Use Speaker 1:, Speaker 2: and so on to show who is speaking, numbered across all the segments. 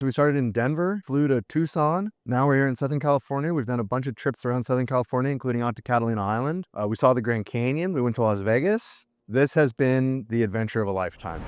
Speaker 1: So we started in Denver, flew to Tucson. Now we're here in Southern California. We've done a bunch of trips around Southern California, including out to Catalina Island. We saw the Grand Canyon. We went to Las Vegas. This has been the adventure of a lifetime.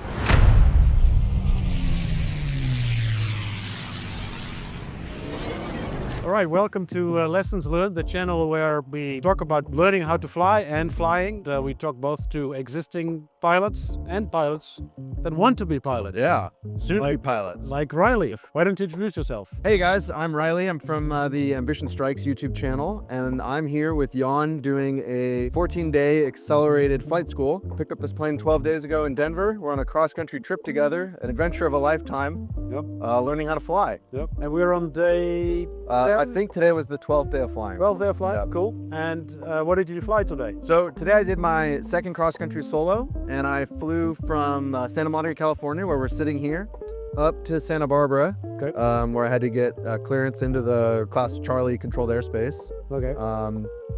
Speaker 2: All right, welcome to Lessons Learned, the channel where we talk about learning how to fly and flying. We talk both to existing pilots and pilots that want to be pilots.
Speaker 1: Yeah, soon-to-be pilots.
Speaker 2: Like Riley. Why don't you introduce yourself?
Speaker 1: Hey guys, I'm Riley. I'm from the Ambition Strikes YouTube channel, and I'm here with Jan doing a 14-day accelerated flight school. Picked up this plane 12 days ago in Denver. We're on a cross-country trip together, an adventure of a lifetime.
Speaker 2: Yep.
Speaker 1: Learning how to fly.
Speaker 2: Yep. And we're on day...
Speaker 1: I think today was the 12th day of flying.
Speaker 2: 12th day of flying?
Speaker 1: Yeah.
Speaker 2: Cool. And what did you fly today?
Speaker 1: So today I did my second cross-country solo, and I flew from Santa Monica, California, where we're sitting here, up to Santa Barbara,
Speaker 2: Okay.
Speaker 1: where I had to get clearance into the Class Charlie controlled airspace,
Speaker 2: Okay.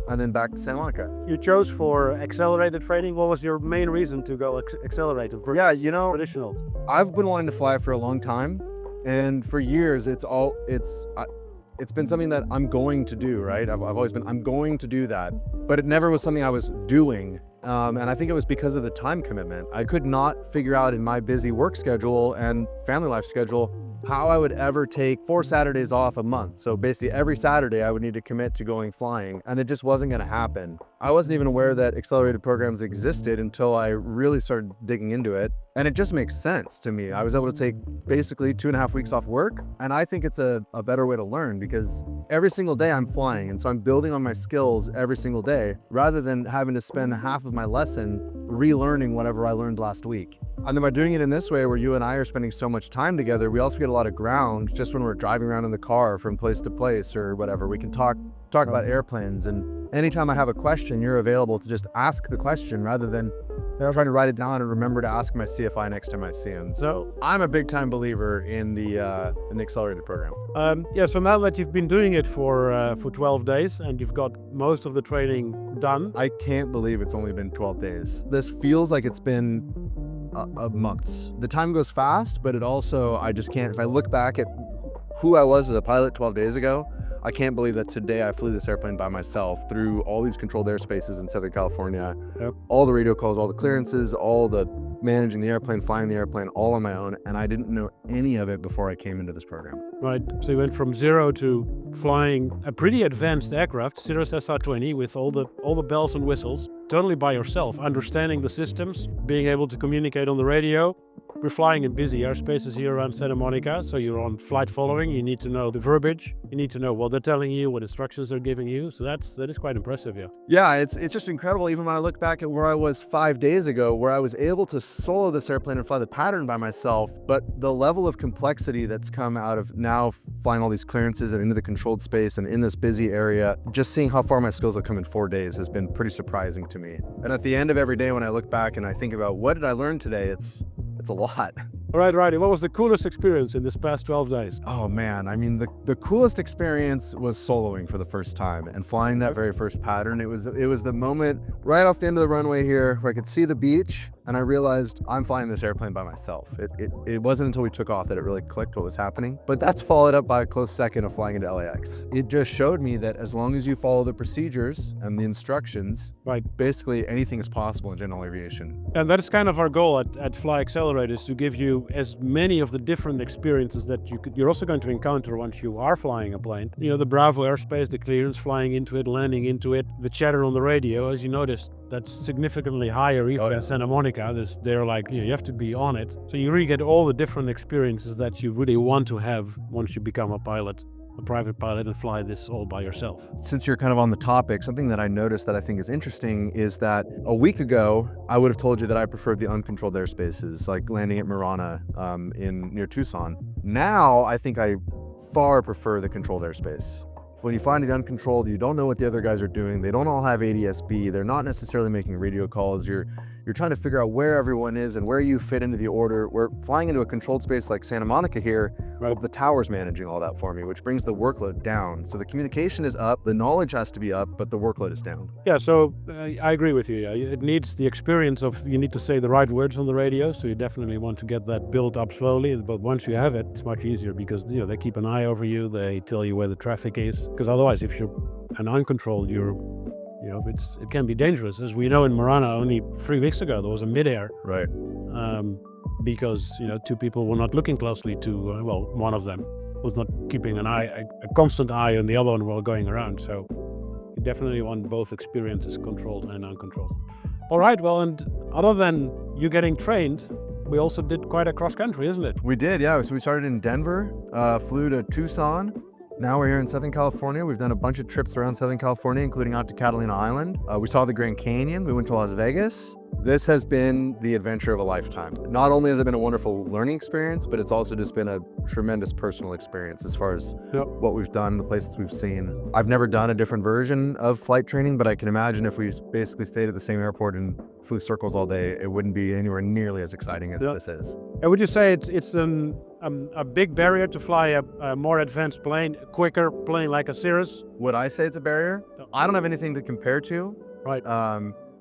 Speaker 1: and then back to Santa Monica.
Speaker 2: You chose for accelerated training. What was your main reason to go accelerated versus
Speaker 1: Yeah, you know,
Speaker 2: traditional?
Speaker 1: I've been wanting to fly for a long time, and for years it's been something that I'm going to do, right? I've always been, I'm going to do that, but it never was something I was doing. And I think it was because of the time commitment. I could not figure out in my busy work schedule and family life schedule how I would ever take 4 Saturdays off a month. So basically every Saturday I would need to commit to going flying, and it just wasn't gonna happen. I wasn't even aware that accelerated programs existed until I really started digging into it. And it just makes sense to me. I was able to take basically 2.5 weeks off work. And I think it's a better way to learn, because every single day I'm flying. And so I'm building on my skills every single day, rather than having to spend half of my lesson relearning whatever I learned last week. And then by doing it in this way, where you and I are spending so much time together, we also get a lot of ground just when we're driving around in the car from place to place or whatever. We can talk about airplanes, and anytime I have a question, you're available to just ask the question rather than trying to write it down and remember to ask my CFI next time I see him. So I'm a big time believer in the accelerated program.
Speaker 2: Yeah, so now that you've been doing it for 12 days and you've got most of the training done.
Speaker 1: I can't believe it's only been 12 days. This feels like it's been months. The time goes fast, but it also, I just can't, if I look back at who I was as a pilot 12 days ago, I can't believe that today I flew this airplane by myself through all these controlled airspaces in Southern California.
Speaker 2: Yep.
Speaker 1: All the radio calls, all the clearances, all the managing the airplane, flying the airplane, all on my own. And I didn't know any of it before I came into this program.
Speaker 2: Right, so you went from zero to flying a pretty advanced aircraft, Cirrus SR-20, with all the bells and whistles, totally by yourself, understanding the systems, being able to communicate on the radio. We're flying in busy airspaces here around Santa Monica, so you're on flight following. You need to know the verbiage. You need to know what they're telling you, what instructions they're giving you. So that is quite impressive, yeah.
Speaker 1: Yeah, it's just incredible. Even when I look back at where I was 5 days ago, where I was able to solo this airplane and fly the pattern by myself, but the level of complexity that's come out of now flying all these clearances and into the controlled space and in this busy area, just seeing how far my skills have come in 4 days has been pretty surprising to me. And at the end of every day, when I look back and I think about what did I learn today, it's a lot.
Speaker 2: All right, Riley, what was the coolest experience in this past 12 days?
Speaker 1: Oh man, I mean, the coolest experience was soloing for the first time and flying that very first pattern. It was the moment right off the end of the runway here where I could see the beach, and I realized I'm flying this airplane by myself. It wasn't until we took off that it really clicked what was happening. But that's followed up by a close second of flying into LAX. It just showed me that as long as you follow the procedures and the instructions,
Speaker 2: Right.
Speaker 1: basically anything is possible in general aviation.
Speaker 2: And that is kind of our goal at Fly Accelerate, is to give you as many of the different experiences that you're also going to encounter once you are flying a plane. You know, the Bravo airspace, the clearance, flying into it, landing into it, the chatter on the radio, as you noticed, that's significantly higher even than Santa Monica. They're like, you have to be on it. So you really get all the different experiences that you really want to have once you become a pilot. A private pilot, and fly this all by yourself.
Speaker 1: Since you're kind of on the topic, something that I noticed that I think is interesting is that a week ago, I would have told you that I preferred the uncontrolled airspaces, like landing at Marana near Tucson. Now, I think I far prefer the controlled airspace. When you find it uncontrolled, you don't know what the other guys are doing. They don't all have ADS-B. They're not necessarily making radio calls. You're you're trying to figure out where everyone is and where you fit into the order. We're flying into a controlled space like Santa Monica here,
Speaker 2: Right.
Speaker 1: but the tower's managing all that for me, which brings the workload down. So the communication is up, the knowledge has to be up, but the workload is down.
Speaker 2: Yeah, so I agree with you. Yeah. It needs the experience of, you need to say the right words on the radio, so you definitely want to get that built up slowly. But once you have it, it's much easier because they keep an eye over you. They tell you where the traffic is. Because otherwise, if you're an uncontrolled, it can be dangerous. As we know in Marana, only 3 weeks ago there was a midair
Speaker 1: Right.
Speaker 2: because two people were not looking closely to. One of them was not keeping a constant eye on the other one while going around. So you definitely want both experiences, controlled and uncontrolled. All right, well, and other than you getting trained, we also did quite a cross country, isn't it?
Speaker 1: We did, yeah. So we started in Denver, flew to Tucson. Now we're here in Southern California. We've done a bunch of trips around Southern California, including out to Catalina Island. We saw the Grand Canyon. We went to Las Vegas. This has been the adventure of a lifetime. Not only has it been a wonderful learning experience, but it's also just been a tremendous personal experience as far as
Speaker 2: Yep.
Speaker 1: what we've done, the places we've seen. I've never done a different version of flight training, but I can imagine if we basically stayed at the same airport and flew circles all day, it wouldn't be anywhere nearly as exciting as
Speaker 2: Yep.
Speaker 1: this is.
Speaker 2: And would you say it's a big barrier to fly a more advanced plane, a quicker plane like a Cirrus?
Speaker 1: Would I say it's a barrier? I don't have anything to compare to.
Speaker 2: Right.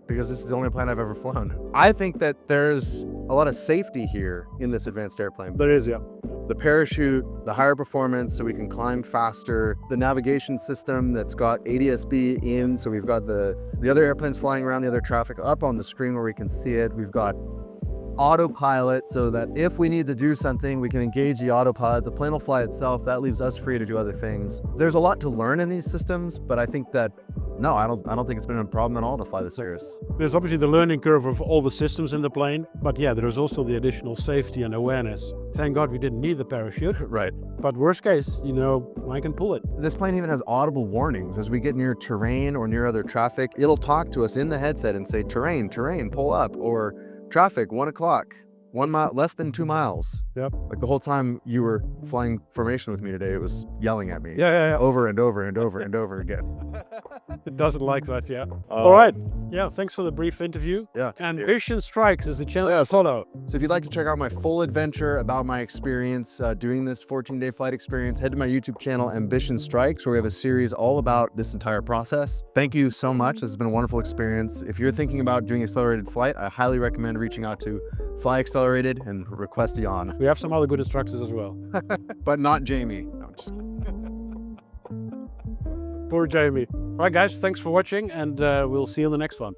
Speaker 1: Because this is the only plane I've ever flown. I think that there's a lot of safety here in this advanced airplane.
Speaker 2: There is, yeah.
Speaker 1: The parachute, the higher performance so we can climb faster, the navigation system that's got ADS-B in, so we've got the other airplanes flying around, the other traffic up on the screen where we can see it. We've got autopilot so that if we need to do something, we can engage the autopilot. The plane will fly itself. That leaves us free to do other things. There's a lot to learn in these systems, but I think that no, I don't think it's been a problem at all to fly the Cirrus.
Speaker 2: There's obviously the learning curve of all the systems in the plane, but yeah, there's also the additional safety and awareness. Thank God we didn't need the parachute,
Speaker 1: Right.
Speaker 2: but worst case, I can pull it.
Speaker 1: This plane even has audible warnings. As we get near terrain or near other traffic, it'll talk to us in the headset and say, terrain, pull up, or traffic, 1 o'clock, 1 mile, less than 2 miles.
Speaker 2: Yep.
Speaker 1: Like the whole time you were flying formation with me today, it was yelling at me.
Speaker 2: Yeah.
Speaker 1: Over and over and over and over again.
Speaker 2: It doesn't like that, yeah. All right. Yeah, thanks for the brief interview.
Speaker 1: Yeah.
Speaker 2: Ambition Strikes is the channel
Speaker 1: Yeah.
Speaker 2: to follow.
Speaker 1: So if you'd like to check out my full adventure about my experience doing this 14-day flight experience, head to my YouTube channel, Ambition Strikes, where we have a series all about this entire process. Thank you so much. This has been a wonderful experience. If you're thinking about doing accelerated flight, I highly recommend reaching out to Fly Accelerated and request Jan.
Speaker 2: We have some other good instructors as well.
Speaker 1: But not Jamie. No, I'm just kidding.
Speaker 2: Poor Jamie. All right, guys, thanks for watching, and we'll see you in the next one.